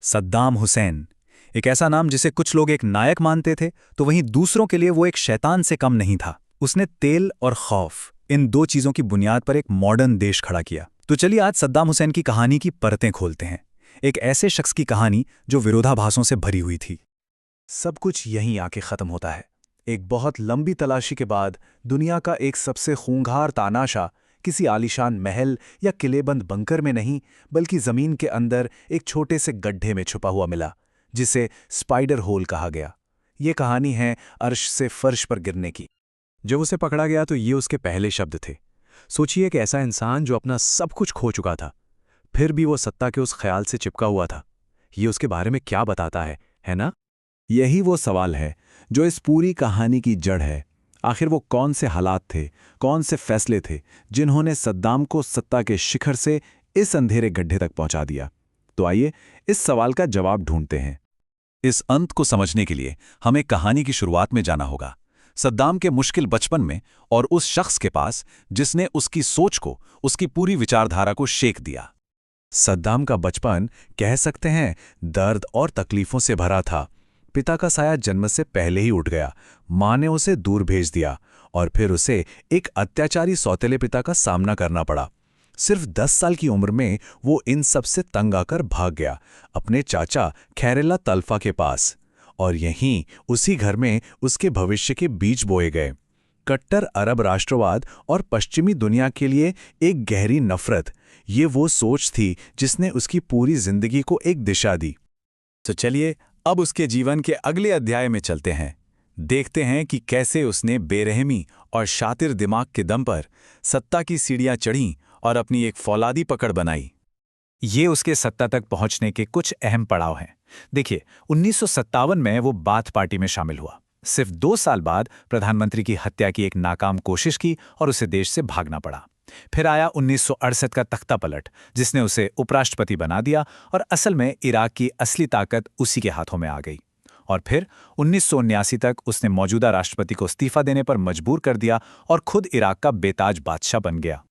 सद्दाम हुसैन। एक ऐसा नाम जिसे कुछ लोग एक नायक मानते थे तो वहीं दूसरों के लिए वो एक शैतान से कम नहीं था। उसने तेल और खौफ, इन दो चीजों की बुनियाद पर एक मॉडर्न देश खड़ा किया। तो चलिए आज सद्दाम हुसैन की कहानी की परतें खोलते हैं। एक ऐसे शख्स की कहानी जो विरोधाभासों से भरी हुई थी। सब कुछ यहीं आके खत्म होता है। एक बहुत लंबी तलाशी के बाद दुनिया का एक सबसे खूंखार तानाशाह किसी आलीशान महल या किलेबंद बंकर में नहीं, बल्कि जमीन के अंदर एक छोटे से गड्ढे में छुपा हुआ मिला, जिसे स्पाइडर होल कहा गया। ये कहानी है अर्श से फर्श पर गिरने की। जब उसे पकड़ा गया तो ये उसके पहले शब्द थे। सोचिए, एक ऐसा इंसान जो अपना सब कुछ खो चुका था, फिर भी वो सत्ता के उस ख्याल से चिपका हुआ था। ये उसके बारे में क्या बताता है ना? यही वो सवाल है जो इस पूरी कहानी की जड़ है। आखिर वो कौन से हालात थे, कौन से फैसले थे जिन्होंने सद्दाम को सत्ता के शिखर से इस अंधेरे गड्ढे तक पहुंचा दिया? तो आइए इस सवाल का जवाब ढूंढते हैं। इस अंत को समझने के लिए हमें कहानी की शुरुआत में जाना होगा, सद्दाम के मुश्किल बचपन में, और उस शख्स के पास जिसने उसकी सोच को, उसकी पूरी विचारधारा को शेक दिया। सद्दाम का बचपन कह सकते हैं दर्द और तकलीफों से भरा था। पिता का साया जन्म से पहले ही उठ गया, मां ने उसे दूर भेज दिया और फिर उसे एक अत्याचारी सौतेले पिता का सामना करना पड़ा। सिर्फ 10 साल की उम्र में वो इन सब से तंग आकर भाग गया अपने चाचा खैरेला तल्फा के पास, और यहीं उसी घर में उसके भविष्य के बीज बोए गए। कट्टर अरब राष्ट्रवाद और पश्चिमी दुनिया के लिए एक गहरी नफरत, ये वो सोच थी जिसने उसकी पूरी जिंदगी को एक दिशा दी। तो चलिए अब उसके जीवन के अगले अध्याय में चलते हैं। देखते हैं कि कैसे उसने बेरहमी और शातिर दिमाग के दम पर सत्ता की सीढ़ियां चढ़ीं और अपनी एक फौलादी पकड़ बनाई। ये उसके सत्ता तक पहुंचने के कुछ अहम पड़ाव हैं। देखिए, 1957 में वो बाथ पार्टी में शामिल हुआ। सिर्फ 2 साल बाद प्रधानमंत्री की हत्या की एक नाकाम कोशिश की और उसे देश से भागना पड़ा। फिर आया 1968 का तख्ता पलट, जिसने उसे उपराष्ट्रपति बना दिया और असल में इराक की असली ताकत उसी के हाथों में आ गई। और फिर 1979 तक उसने मौजूदा राष्ट्रपति को इस्तीफा देने पर मजबूर कर दिया और खुद इराक का बेताज बादशाह बन गया।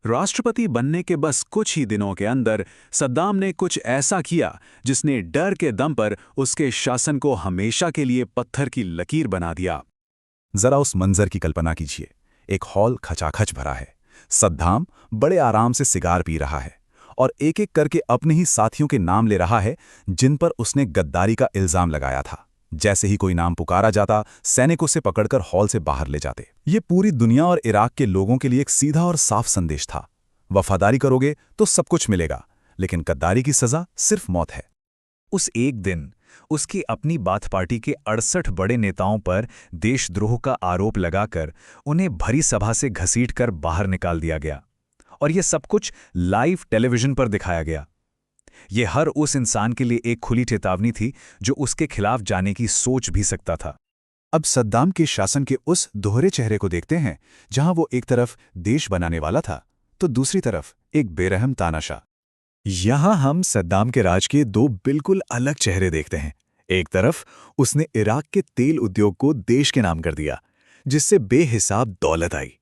राष्ट्रपति बनने के बस कुछ ही दिनों के अंदर सद्दाम ने कुछ ऐसा किया जिसने डर के दम पर उसके शासन को हमेशा के लिए पत्थर की लकीर बना दिया। जरा उस मंजर की कल्पना कीजिए। एक हॉल खचाखच भरा है। सद्दाम बड़े आराम से सिगार पी रहा है और एक एक करके अपने ही साथियों के नाम ले रहा है जिन पर उसने गद्दारी का इल्जाम लगाया था। जैसे ही कोई नाम पुकारा जाता, सैनिक उसे पकड़कर हॉल से बाहर ले जाते। ये पूरी दुनिया और इराक के लोगों के लिए एक सीधा और साफ संदेश था। वफादारी करोगे तो सब कुछ मिलेगा, लेकिन गद्दारी की सजा सिर्फ मौत है। उस एक दिन उसकी अपनी बाथ पार्टी के 68 बड़े नेताओं पर देशद्रोह का आरोप लगाकर उन्हें भरी सभा से घसीटकर बाहर निकाल दिया गया, और यह सब कुछ लाइव टेलीविजन पर दिखाया गया। ये हर उस इंसान के लिए एक खुली चेतावनी थी जो उसके खिलाफ जाने की सोच भी सकता था। अब सद्दाम के शासन के उस दोहरे चेहरे को देखते हैं, जहां वो एक तरफ देश बनाने वाला था तो दूसरी तरफ एक बेरहम तानाशाह। यहां हम सद्दाम के राज के दो बिल्कुल अलग चेहरे देखते हैं। एक तरफ उसने इराक के तेल उद्योग को देश के नाम कर दिया, जिससे बेहिसाब दौलत आई।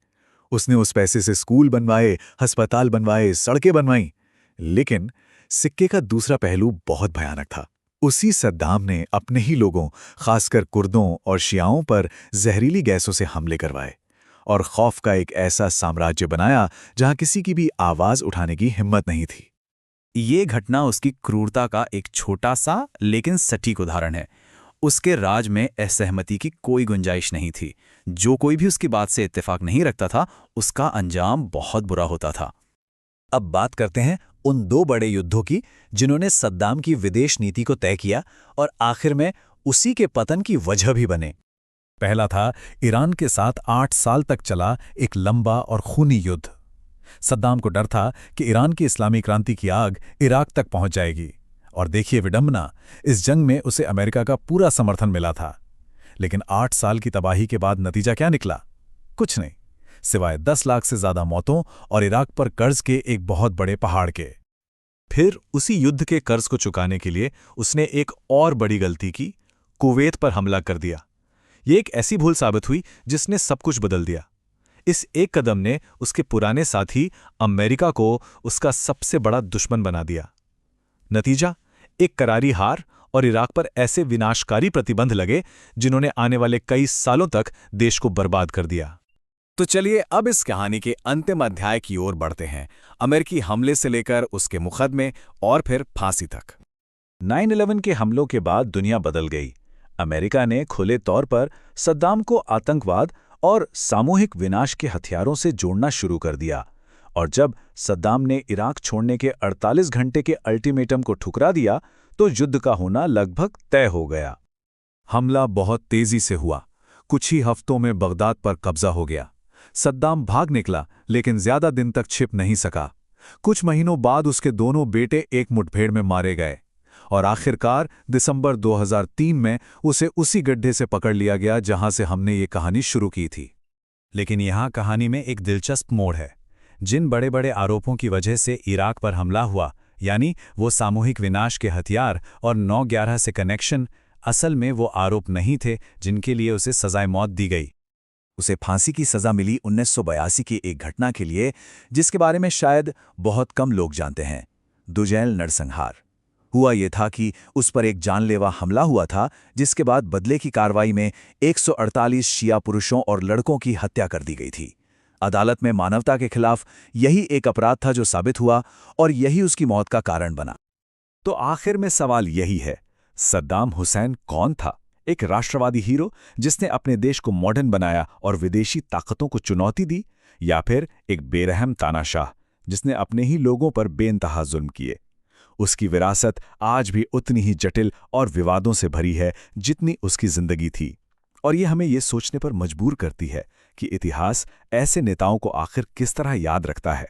उसने उस पैसे से स्कूल बनवाए, अस्पताल बनवाए, सड़कें बनवाईं। लेकिन सिक्के का दूसरा पहलू बहुत भयानक था। उसी सद्दाम ने अपने ही लोगों, खासकर कुर्दों और शियाओं पर जहरीली गैसों से हमले करवाए और खौफ का एक ऐसा साम्राज्य बनाया जहां किसी की भी आवाज उठाने की हिम्मत नहीं थी। ये घटना उसकी क्रूरता का एक छोटा सा लेकिन सटीक उदाहरण है। उसके राज में असहमति की कोई गुंजाइश नहीं थी। जो कोई भी उसकी बात से इत्तेफाक नहीं रखता था, उसका अंजाम बहुत बुरा होता था। अब बात करते हैं उन 2 बड़े युद्धों की जिन्होंने सद्दाम की विदेश नीति को तय किया और आखिर में उसी के पतन की वजह भी बने। पहला था ईरान के साथ 8 साल तक चला एक लंबा और खूनी युद्ध। सद्दाम को डर था कि ईरान की इस्लामी क्रांति की आग इराक तक पहुंच जाएगी, और देखिए विडंबना, इस जंग में उसे अमेरिका का पूरा समर्थन मिला था। लेकिन 8 साल की तबाही के बाद नतीजा क्या निकला? कुछ नहीं, सिवाय 10 लाख से ज्यादा मौतों और इराक पर कर्ज के एक बहुत बड़े पहाड़ के। फिर उसी युद्ध के कर्ज को चुकाने के लिए उसने एक और बड़ी गलती की, कुवैत पर हमला कर दिया। ये एक ऐसी भूल साबित हुई जिसने सब कुछ बदल दिया। इस एक कदम ने उसके पुराने साथी अमेरिका को उसका सबसे बड़ा दुश्मन बना दिया। नतीजा, एक करारी हार और इराक पर ऐसे विनाशकारी प्रतिबंध लगे जिन्होंने आने वाले कई सालों तक देश को बर्बाद कर दिया। तो चलिए अब इस कहानी के अंतिम अध्याय की ओर बढ़ते हैं, अमेरिकी हमले से लेकर उसके मुकदमे और फिर फांसी तक। 9/11 के हमलों के बाद दुनिया बदल गई। अमेरिका ने खुले तौर पर सद्दाम को आतंकवाद और सामूहिक विनाश के हथियारों से जोड़ना शुरू कर दिया, और जब सद्दाम ने इराक छोड़ने के 48 घंटे के अल्टीमेटम को ठुकरा दिया तो युद्ध का होना लगभग तय हो गया। हमला बहुत तेजी से हुआ। कुछ ही हफ्तों में बगदाद पर कब्जा हो गया। सद्दाम भाग निकला, लेकिन ज्यादा दिन तक छिप नहीं सका। कुछ महीनों बाद उसके दोनों बेटे एक मुठभेड़ में मारे गए, और आखिरकार दिसंबर 2003 में उसे उसी गड्ढे से पकड़ लिया गया जहां से हमने ये कहानी शुरू की थी। लेकिन यहाँ कहानी में एक दिलचस्प मोड़ है। जिन बड़े बड़े आरोपों की वजह से इराक पर हमला हुआ, यानी वो सामूहिक विनाश के हथियार और 9/11 से कनेक्शन, असल में वो आरोप नहीं थे जिनके लिए उसे सजाए मौत दी गई। उसे फांसी की सजा मिली 1982 की एक घटना के लिए जिसके बारे में शायद बहुत कम लोग जानते हैं, दुजैल नरसंहार। हुआ ये था कि उस पर एक जानलेवा हमला हुआ था, जिसके बाद बदले की कार्रवाई में 148 शिया पुरुषों और लड़कों की हत्या कर दी गई थी। अदालत में मानवता के खिलाफ यही एक अपराध था जो साबित हुआ, और यही उसकी मौत का कारण बना। तो आखिर में सवाल यही है, सद्दाम हुसैन कौन था? एक राष्ट्रवादी हीरो जिसने अपने देश को मॉडर्न बनाया और विदेशी ताकतों को चुनौती दी, या फिर एक बेरहम तानाशाह जिसने अपने ही लोगों पर बेइंतहा जुल्म किए? उसकी विरासत आज भी उतनी ही जटिल और विवादों से भरी है जितनी उसकी जिंदगी थी, और ये हमें ये सोचने पर मजबूर करती है कि इतिहास ऐसे नेताओं को आखिर किस तरह याद रखता है।